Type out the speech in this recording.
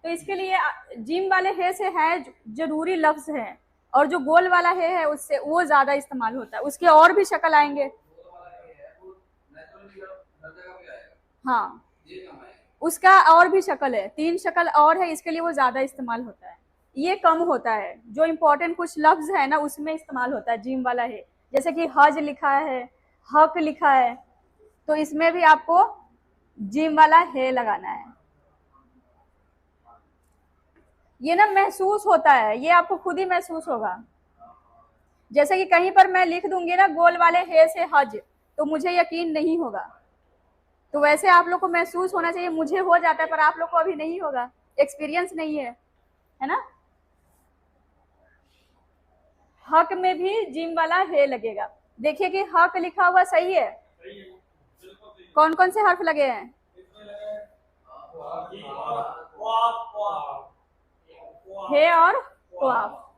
तो इसके लिए जिम वाले हे से है जरूरी लफ्ज है, और जो गोल वाला है उससे वो ज्यादा इस्तेमाल होता है। उसके और भी शक्ल आएंगे। हाँ, उसका और भी शक्ल है, 3 शक्ल और है, इसके लिए वो ज्यादा इस्तेमाल होता है। ये कम होता है, जो इम्पोर्टेंट कुछ लफ्ज है ना उसमें इस्तेमाल होता है जिम वाला है। जैसे कि हज लिखा है, हक लिखा है, तो इसमें भी आपको जिम वाला है लगाना है। ये ना महसूस होता है, ये आपको खुद ही महसूस होगा। जैसे कि कहीं पर मैं लिख दूंगी ना गोल वाले हे से हज, तो मुझे यकीन नहीं होगा। तो वैसे आप लोग को महसूस होना चाहिए, मुझे हो जाता है पर आप लोग को अभी नहीं होगा, एक्सपीरियंस नहीं है ना। हक में भी जिम वाला हे लगेगा। देखिए कि हक लिखा हुआ सही है। कौन कौन से हर्फ लगे हैं? हे और क्वाफ।